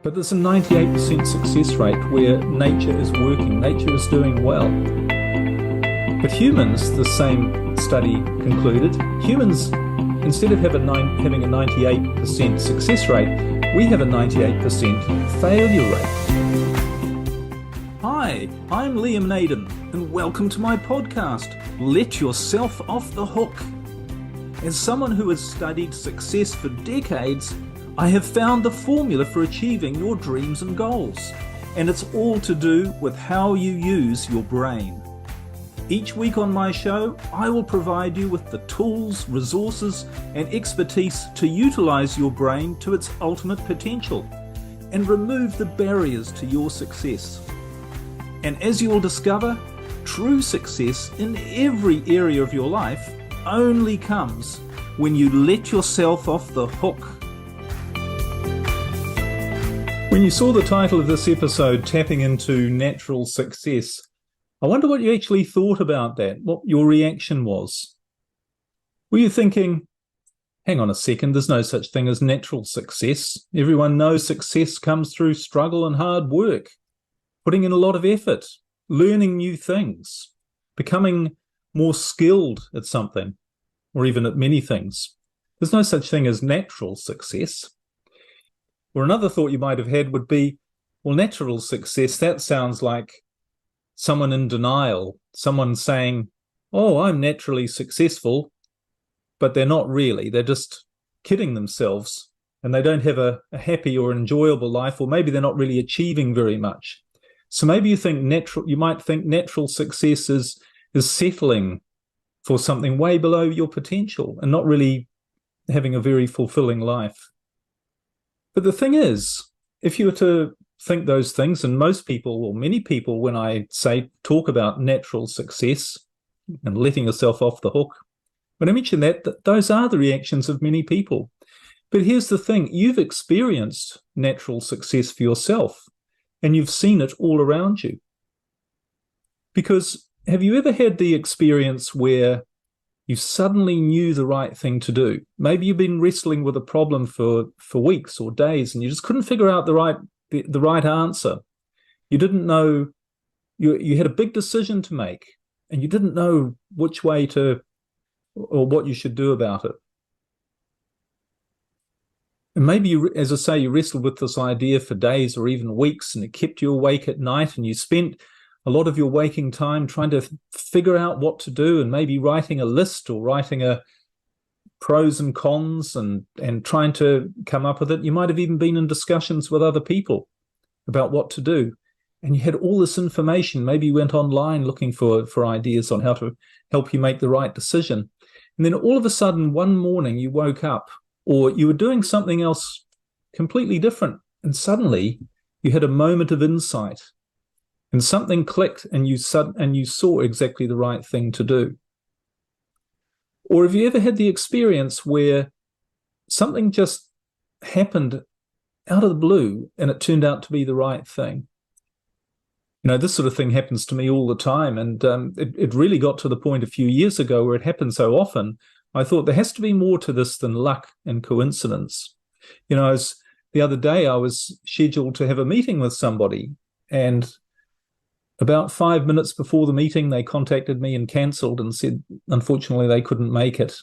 But there's a 98% success rate where nature is working, nature is doing well. But humans, the same study concluded, humans, instead of having a 98% success rate, we have a 98% failure rate. Hi, I'm Liam Naden, and welcome to my podcast, Let Yourself Off the Hook. As someone who has studied success for decades, I have found the formula for achieving your dreams and goals, and it's all to do with how you use your brain. Each week on my show, I will provide you with the tools, resources, and expertise to utilize your brain to its ultimate potential and remove the barriers to your success. And as you will discover, true success in every area of your life only comes when you let yourself off the hook. When you saw the title of this episode, Tapping into Natural Success, I wonder what you actually thought about that, what your reaction was. Were you thinking, hang on a second, there's no such thing as natural success. Everyone knows success comes through struggle and hard work, putting in a lot of effort, learning new things, becoming more skilled at something, or even at many things. There's no such thing as natural success. Or another thought you might have had would be, well, natural success, that sounds like someone in denial, someone saying, oh, I'm naturally successful, but they're not really. They're just kidding themselves, and they don't have a happy or enjoyable life, or maybe they're not really achieving very much. So maybe you might think natural success is settling for something way below your potential and not really having a very fulfilling life. But the thing is, if you were to think those things, and most people, or many people, when I talk about natural success and letting yourself off the hook, when I mention that those are the reactions of many people. But here's the thing, you've experienced natural success for yourself, and you've seen it all around you. Because have you ever had the experience where you suddenly knew the right thing to do? Maybe you've been wrestling with a problem for weeks or days, and you just couldn't figure out the right answer. You didn't know, you had a big decision to make, and you didn't know which way to, or what you should do about it. And maybe you, as I say, you wrestled with this idea for days or even weeks, and it kept you awake at night, and you spent a lot of your waking time trying to figure out what to do, and maybe writing a list or writing a pros and cons and trying to come up with it. You might have even been in discussions with other people about what to do. And you had all this information. Maybe you went online looking for ideas on how to help you make the right decision. And then all of a sudden, one morning you woke up, or you were doing something else completely different, and suddenly you had a moment of insight. And something clicked, and you saw exactly the right thing to do. Or have you ever had the experience where something just happened out of the blue, and it turned out to be the right thing? You know, this sort of thing happens to me all the time, and it really got to the point a few years ago where it happened so often, I thought there has to be more to this than luck and coincidence. You know, the other day I was scheduled to have a meeting with somebody, and about 5 minutes before the meeting, they contacted me and cancelled and said, unfortunately, they couldn't make it.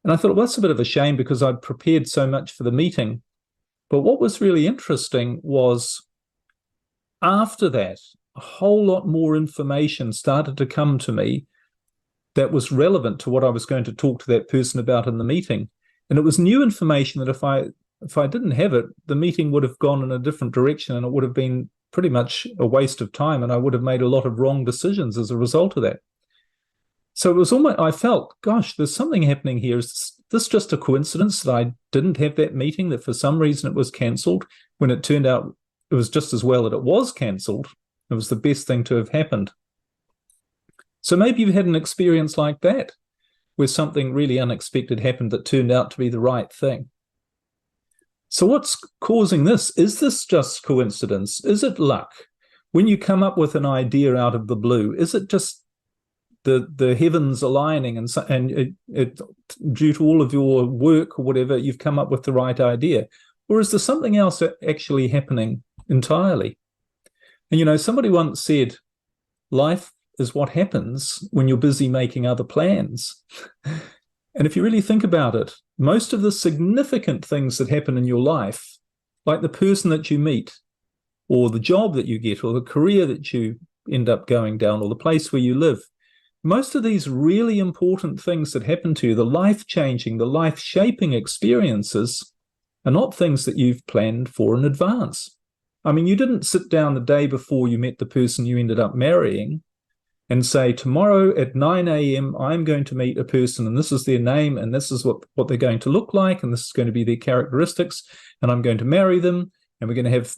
And I thought, well, that's a bit of a shame because I'd prepared so much for the meeting. But what was really interesting was after that, a whole lot more information started to come to me that was relevant to what I was going to talk to that person about in the meeting. And it was new information that if I didn't have it, the meeting would have gone in a different direction, and it would have been pretty much a waste of time, and I would have made a lot of wrong decisions as a result of that. So it was almost, I felt, gosh, there's something happening here. Is this just a coincidence that I didn't have that meeting, that for some reason it was cancelled, when it turned out it was just as well that it was cancelled? It was the best thing to have happened. So maybe you've had an experience like that, where something really unexpected happened that turned out to be the right thing. So what's causing this? Is this just coincidence? Is it luck? When you come up with an idea out of the blue, is it just the heavens aligning and due to all of your work or whatever, you've come up with the right idea? Or is there something else actually happening entirely? And, somebody once said, life is what happens when you're busy making other plans. And if you really think about it, most of the significant things that happen in your life, like the person that you meet, or the job that you get, or the career that you end up going down, or the place where you live, most of these really important things that happen to you, the life-changing, the life-shaping experiences, are not things that you've planned for in advance. I mean, you didn't sit down the day before you met the person you ended up marrying and say, tomorrow at 9 a.m., I'm going to meet a person, and this is their name, and this is what they're going to look like, and this is going to be their characteristics, and I'm going to marry them, and we're going to have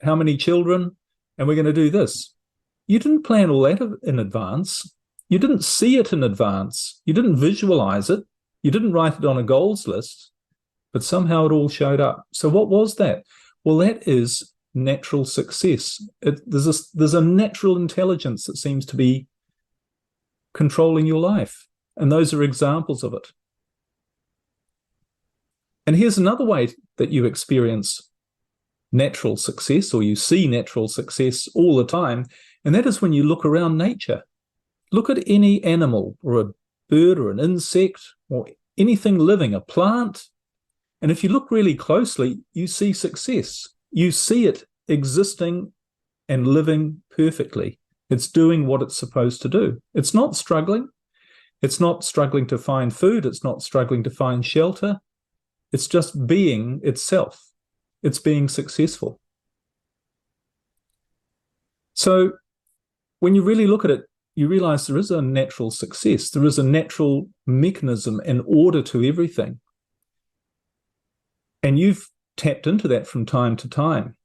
how many children, and we're going to do this. You didn't plan all that in advance. You didn't see it in advance. You didn't visualize it. You didn't write it on a goals list. But somehow it all showed up. So what was that? Well, that is natural success. There's a natural intelligence that seems to be controlling your life. And those are examples of it. And here's another way that you experience natural success, or you see natural success all the time, and that is when you look around nature. Look at any animal, or a bird, or an insect, or anything living, a plant. And if you look really closely, you see success. You see it existing and living perfectly. It's doing what it's supposed to do. It's not struggling. It's not struggling to find food. It's not struggling to find shelter. It's just being itself. It's being successful. So when you really look at it, you realize there is a natural success. There is a natural mechanism and order to everything. And you've tapped into that from time to time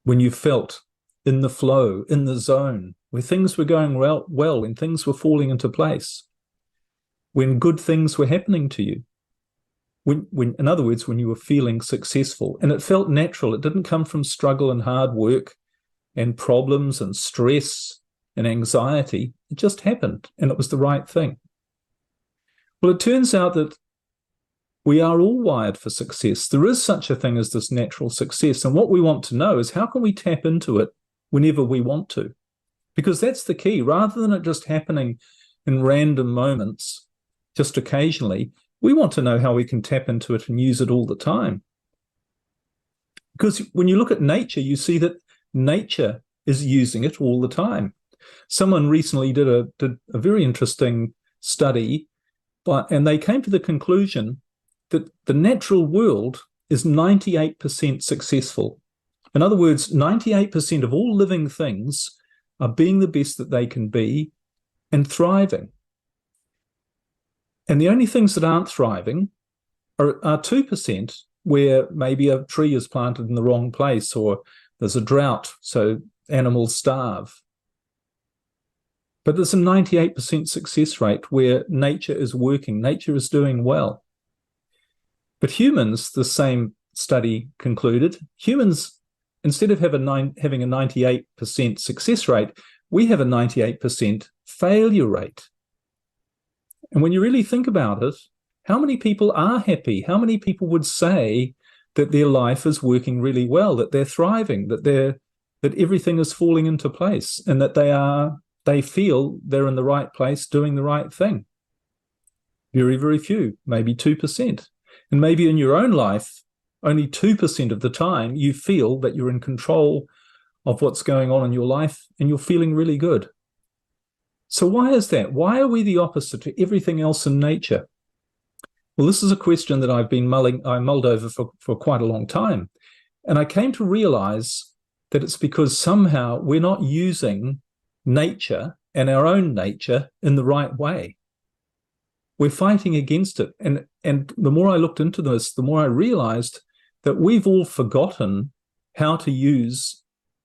when you felt in the flow, in the zone, where things were going well, when things were falling into place, when good things were happening to you. When, in other words, when you were feeling successful. And it felt natural. It didn't come from struggle and hard work and problems and stress and anxiety. It just happened, and it was the right thing. Well, it turns out that we are all wired for success. There is such a thing as this natural success. And what we want to know is, how can we tap into it whenever we want to? Because that's the key. Rather than it just happening in random moments, just occasionally, we want to know how we can tap into it and use it all the time. Because when you look at nature, you see that nature is using it all the time. Someone recently did a very interesting study, and they came to the conclusion that the natural world is 98% successful. In other words, 98% of all living things are being the best that they can be and thriving. And the only things that aren't thriving are 2%, where maybe a tree is planted in the wrong place, or there's a drought, so animals starve. But there's a 98% success rate where nature is working, nature is doing well. But humans, the same study concluded, humans, instead of having a 98% success rate, we have a 98% failure rate. And when you really think about it, how many people are happy? How many people would say that their life is working really well, that they're thriving, that everything is falling into place, and that they feel they're in the right place doing the right thing? Very, very few, maybe 2%. And maybe in your own life, only 2% of the time you feel that you're in control of what's going on in your life and you're feeling really good. So why is that? Why are we the opposite to everything else in nature? Well, this is a question that I mulled over for quite a long time. And I came to realize that it's because somehow we're not using nature and our own nature in the right way. We're fighting against it. And the more I looked into this, the more I realized that we've all forgotten how to use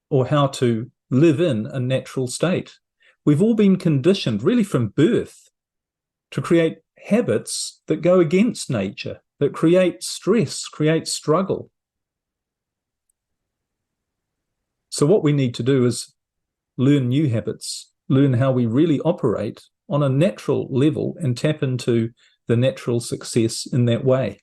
or how to live in a natural state. We've all been conditioned, really from birth, to create habits that go against nature, that create stress, create struggle. So what we need to do is learn new habits, learn how we really operate on a natural level and tap into the natural success in that way.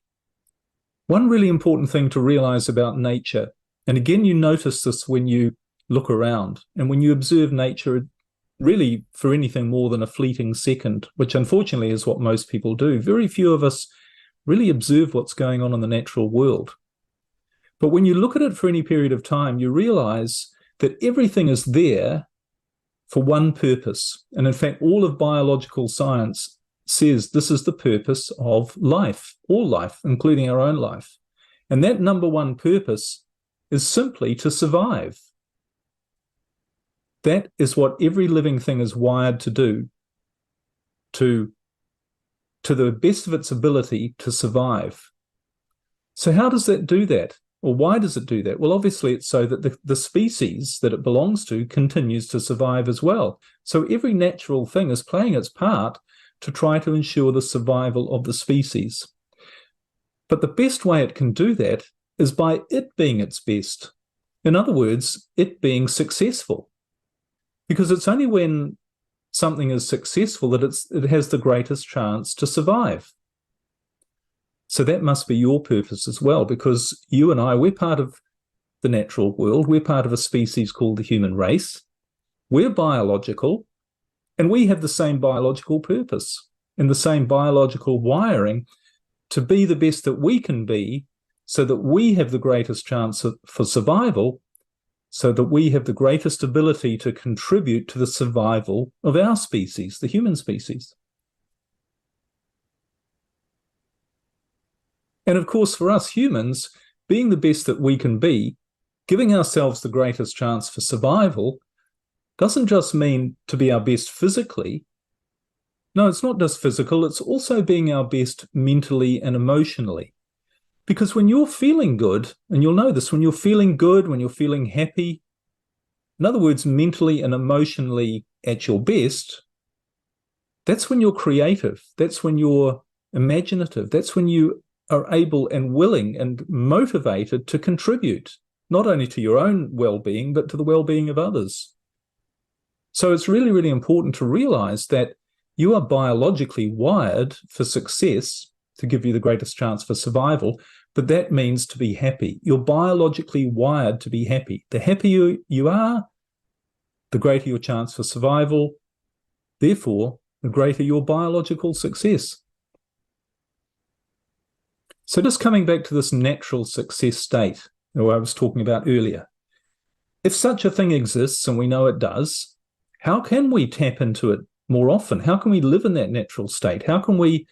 One really important thing to realize about nature, and again, you notice this when you look around and when you observe nature, really for anything more than a fleeting second, which unfortunately is what most people do. Very few of us really observe what's going on in the natural world. But when you look at it for any period of time, you realize that everything is there for one purpose. And in fact, all of biological science says this is the purpose of life, all life, including our own life. And that number one purpose is simply to survive. That is what every living thing is wired to do, to the best of its ability to survive. So how does that do that? Or why does it do that? Well, obviously it's so that the species that it belongs to continues to survive as well. So every natural thing is playing its part to try to ensure the survival of the species. But the best way it can do that is by it being its best. In other words, it being successful. Because it's only when something is successful that it has the greatest chance to survive. So that must be your purpose as well, because you and I, we're part of the natural world. We're part of a species called the human race. We're biological, and we have the same biological purpose and the same biological wiring to be the best that we can be so that we have the greatest chance for survival, so that we have the greatest ability to contribute to the survival of our species, the human species. And of course, for us humans, being the best that we can be, giving ourselves the greatest chance for survival, doesn't just mean to be our best physically. No, it's not just physical, it's also being our best mentally and emotionally. Because when you're feeling good, and you'll know this, when you're feeling good, when you're feeling happy, in other words, mentally and emotionally at your best, that's when you're creative, that's when you're imaginative, that's when you are able and willing and motivated to contribute, not only to your own well-being, but to the well-being of others. So it's really, really important to realize that you are biologically wired for success, to give you the greatest chance for survival, but that means to be happy. You're biologically wired to be happy. The happier you are, the greater your chance for survival. Therefore, the greater your biological success. So just coming back to this natural success state that I was talking about earlier. If such a thing exists, and we know it does, how can we tap into it more often? How can we live in that natural state? How can we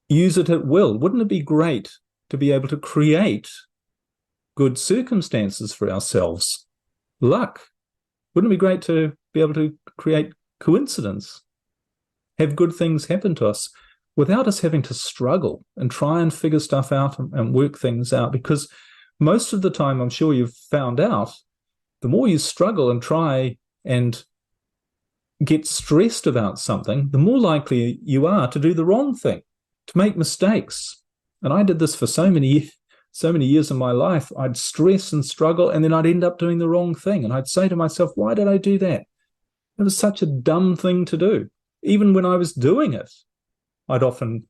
use it at will? Wouldn't it be great to be able to create good circumstances for ourselves? Luck. Wouldn't it be great to be able to create coincidence? Have good things happen to us without us having to struggle and try and figure stuff out and work things out? Because most of the time, I'm sure you've found out, the more you struggle and try and get stressed about something, the more likely you are to do the wrong thing, to make mistakes. And I did this for so many years in my life. I'd stress and struggle, and then I'd end up doing the wrong thing. And I'd say to myself, why did I do that? It was such a dumb thing to do. Even when I was doing it, I'd often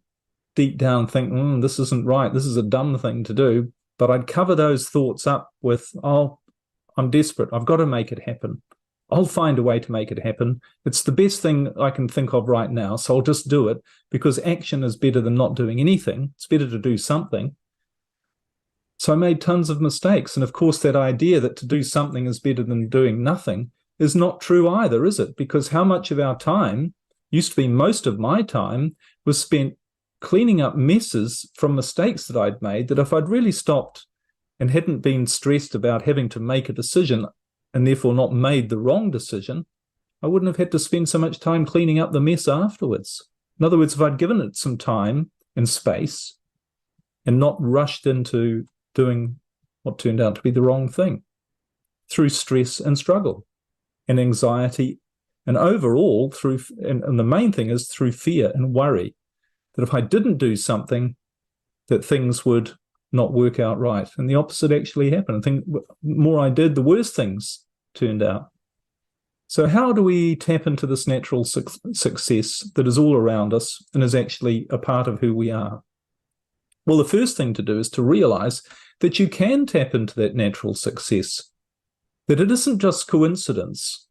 deep down think, this isn't right. This is a dumb thing to do. But I'd cover those thoughts up with, I'm desperate. I've got to make it happen. I'll find a way to make it happen. It's the best thing I can think of right now, so I'll just do it, because action is better than not doing anything. It's better to do something. So I made tons of mistakes. And of course, that idea that to do something is better than doing nothing is not true either, is it? Because how much of our time, used to be most of my time, was spent cleaning up messes from mistakes that I'd made, that if I'd really stopped and hadn't been stressed about having to make a decision, and therefore not made the wrong decision, I wouldn't have had to spend so much time cleaning up the mess afterwards. In other words, if I'd given it some time and space and not rushed into doing what turned out to be the wrong thing through stress and struggle and anxiety, and overall through, and the main thing is through fear and worry, that if I didn't do something, that things would not work out right. And the opposite actually happened. I think the more I did, the worse things turned out. So how do we tap into this natural success that is all around us and is actually a part of who we are? Well, the first thing to do is to realize that you can tap into that natural success, that it isn't just coincidence,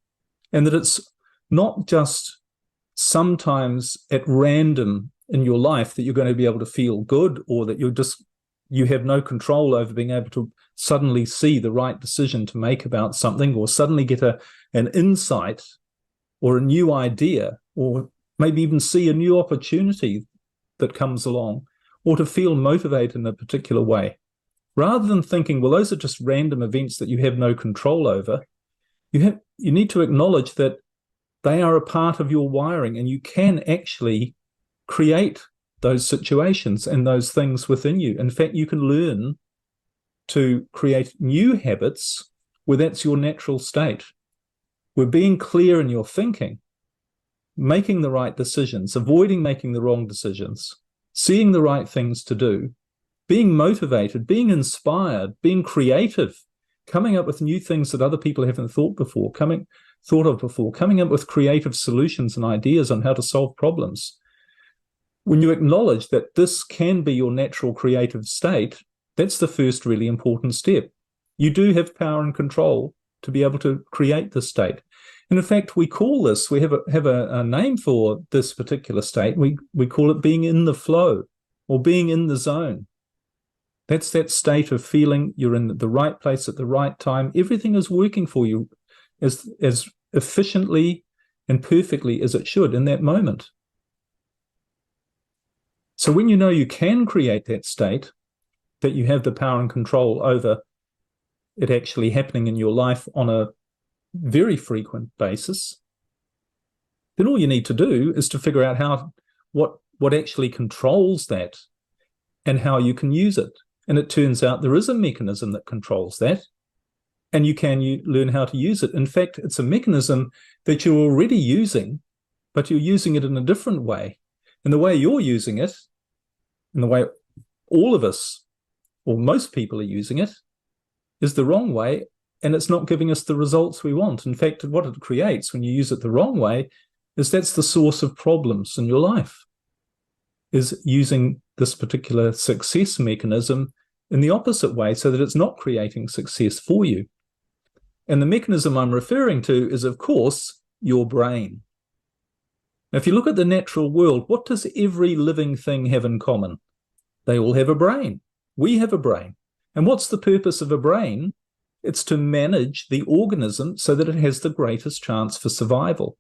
and that it's not just sometimes at random in your life that you're going to be able to feel good, or that you have no control over being able to suddenly see the right decision to make about something, or suddenly get an insight or a new idea, or maybe even see a new opportunity that comes along, or to feel motivated in a particular way. Rather than thinking, well, those are just random events that you have no control over, you need to acknowledge that they are a part of your wiring, and you can actually create those situations and those things within you. In fact, you can learn to create new habits where that's your natural state, where being clear in your thinking, making the right decisions, avoiding making the wrong decisions, seeing the right things to do, being motivated, being inspired, being creative, coming up with new things that other people haven't thought of before, coming up with creative solutions and ideas on how to solve problems. When you acknowledge that this can be your natural creative state, that's the first really important step. You do have power and control to be able to create this state. And in fact, we call this, we have a name for this particular state. We call it being in the flow, or being in the zone. That's that state of feeling you're in the right place at the right time. Everything is working for you as efficiently and perfectly as it should in that moment. So when you know you can create that state, that you have the power and control over it actually happening in your life on a very frequent basis, then all you need to do is to figure out what actually controls that and how you can use it. And it turns out there is a mechanism that controls that, and you learn how to use it. In fact, it's a mechanism that you're already using, but you're using it in a different way. And the way you're using it, and the way all of us, or most people are using it, is the wrong way, and it's not giving us the results we want. In fact, what it creates when you use it the wrong way is that's the source of problems in your life, is using this particular success mechanism in the opposite way so that it's not creating success for you. And the mechanism I'm referring to is, of course, your brain. Now, if you look at the natural world, what does every living thing have in common? They all have a brain. We have a brain. And what's the purpose of a brain? It's to manage the organism so that it has the greatest chance for survival.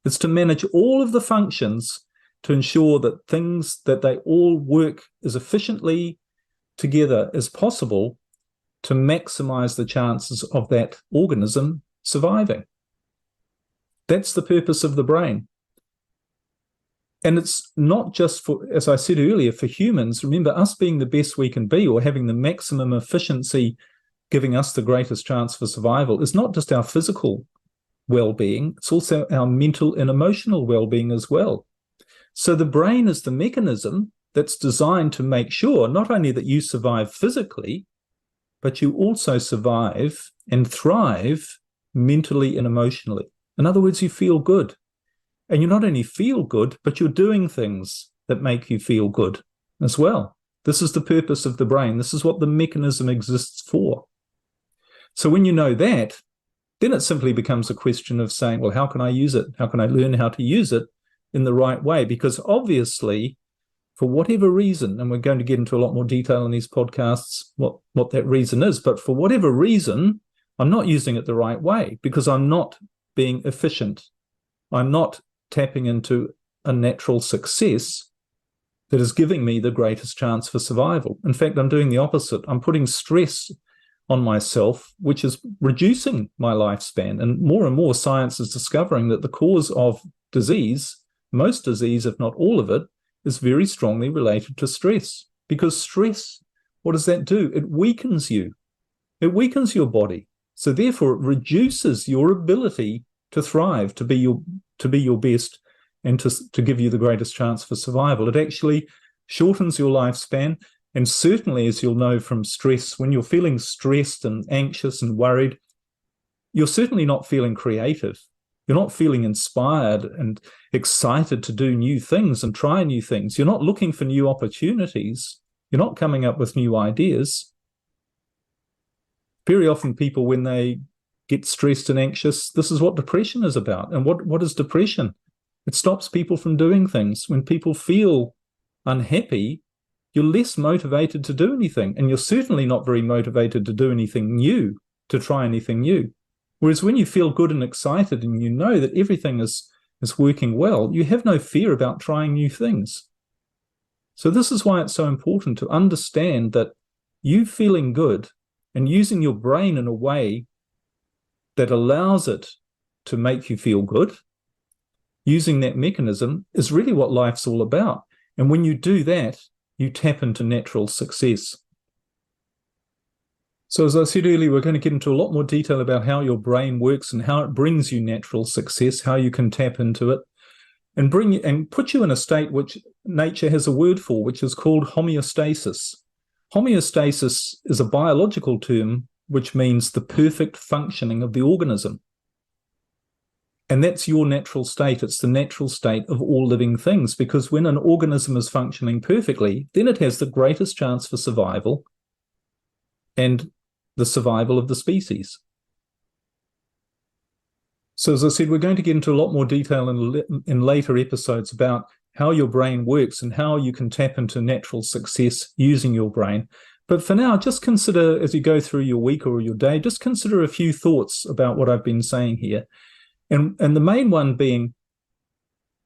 It's to manage all of the functions to ensure that they all work as efficiently together as possible to maximize the chances of that organism surviving. That's the purpose of the brain. And it's not just for, as I said earlier, for humans. Remember, us being the best we can be, or having the maximum efficiency giving us the greatest chance for survival, is not just our physical well-being, it's also our mental and emotional well-being as well. So the brain is the mechanism that's designed to make sure not only that you survive physically, but you also survive and thrive mentally and emotionally. In other words, you feel good. And you not only feel good, but you're doing things that make you feel good as well. This is the purpose of the brain. This is what the mechanism exists for. So when you know that, then it simply becomes a question of saying, well, how can I use it? How can I learn how to use it in the right way? Because obviously, for whatever reason, and we're going to get into a lot more detail in these podcasts, what that reason is, but for whatever reason, I'm not using it the right way because I'm not being efficient. I'm not tapping into a natural success that is giving me the greatest chance for survival. In fact, I'm doing the opposite. I'm putting stress on myself, which is reducing my lifespan. And more science is discovering that the cause of disease, most disease, if not all of it, is very strongly related to stress. Because stress, what does that do? It weakens you. It weakens your body. So therefore, it reduces your ability to thrive, to be your best, and to give you the greatest chance for survival. It actually shortens your lifespan. And certainly, as you'll know from stress, when you're feeling stressed and anxious and worried, you're certainly not feeling creative. You're not feeling inspired and excited to do new things and try new things. You're not looking for new opportunities. You're not coming up with new ideas. Very often people, when they get stressed and anxious, this is what depression is about. And what is depression? It stops people from doing things. When people feel unhappy, you're less motivated to do anything. And you're certainly not very motivated to do anything new, to try anything new. Whereas when you feel good and excited and you know that everything is working well, you have no fear about trying new things. So this is why it's so important to understand that you feeling good and using your brain in a way that allows it to make you feel good, using that mechanism, is really what life's all about. And when you do that, you tap into natural success. So as I said earlier, we're going to get into a lot more detail about how your brain works and how it brings you natural success, how you can tap into it, and put you in a state which nature has a word for, which is called homeostasis. Homeostasis is a biological term which means the perfect functioning of the organism. And that's your natural state. It's the natural state of all living things, because when an organism is functioning perfectly, then it has the greatest chance for survival and the survival of the species. So as I said, we're going to get into a lot more detail in later episodes about how your brain works and how you can tap into natural success using your brain. But for now, just consider, as you go through your week or your day, just consider a few thoughts about what I've been saying here. And the main one being,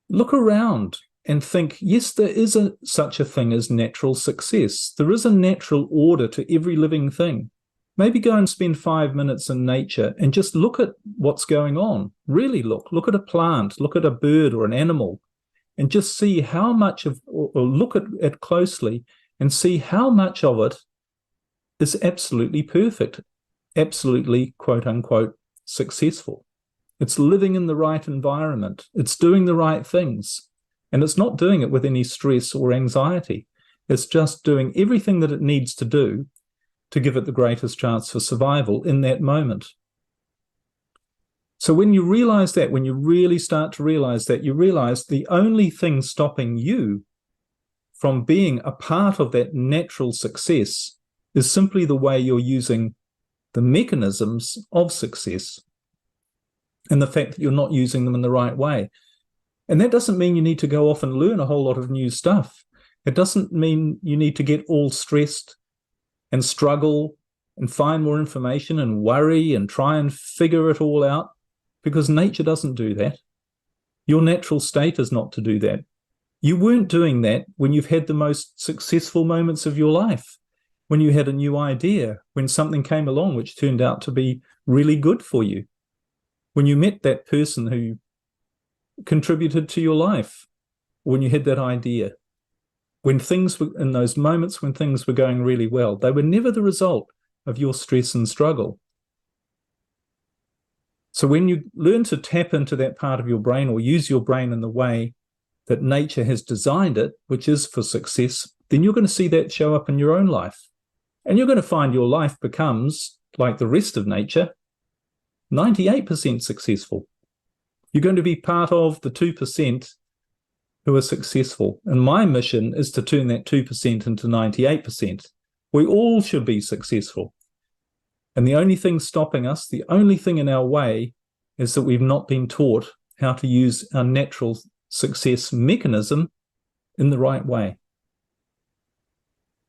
look around and think, yes, there is such a thing as natural success. There is a natural order to every living thing. Maybe go and spend 5 minutes in nature and just look at what's going on. Really look. Look at a plant, look at a bird or an animal, and just see how much of, or look at it closely and see how much of it is absolutely perfect, absolutely, quote unquote, successful. It's living in the right environment. It's doing the right things. And it's not doing it with any stress or anxiety. It's just doing everything that it needs to do to give it the greatest chance for survival in that moment. So when you realize that, when you really start to realize that, you realize the only thing stopping you from being a part of that natural success is simply the way you're using the mechanisms of success and the fact that you're not using them in the right way. And that doesn't mean you need to go off and learn a whole lot of new stuff. It doesn't mean you need to get all stressed and struggle and find more information and worry and try and figure it all out, because nature doesn't do that. Your natural state is not to do that. You weren't doing that when you've had the most successful moments of your life, when you had a new idea, when something came along which turned out to be really good for you, when you met that person who contributed to your life, when you had that idea. When things were, in those moments when things were going really well, they were never the result of your stress and struggle. So when you learn to tap into that part of your brain or use your brain in the way that nature has designed it, which is for success, then you're going to see that show up in your own life. And you're going to find your life becomes, like the rest of nature, 98% successful. You're going to be part of the 2% who are successful. And my mission is to turn that 2% into 98%. We all should be successful. And the only thing stopping us, the only thing in our way, is that we've not been taught how to use our natural success mechanism in the right way.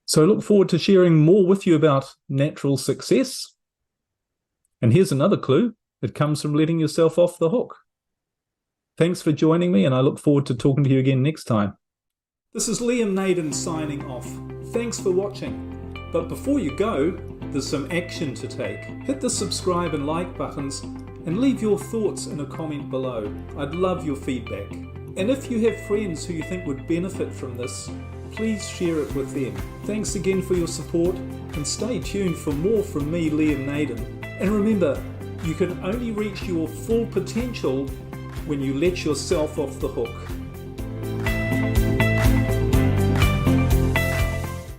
So I look forward to sharing more with you about natural success. And here's another clue. It comes from letting yourself off the hook. Thanks for joining me, and I look forward to talking to you again next time. This is Liam Naden signing off. Thanks for watching. But before you go, there's some action to take. Hit the subscribe and like buttons and leave your thoughts in a comment below. I'd love your feedback. And if you have friends who you think would benefit from this, please share it with them. Thanks again for your support, and stay tuned for more from me, Liam Naden. And remember, you can only reach your full potential when you let yourself off the hook.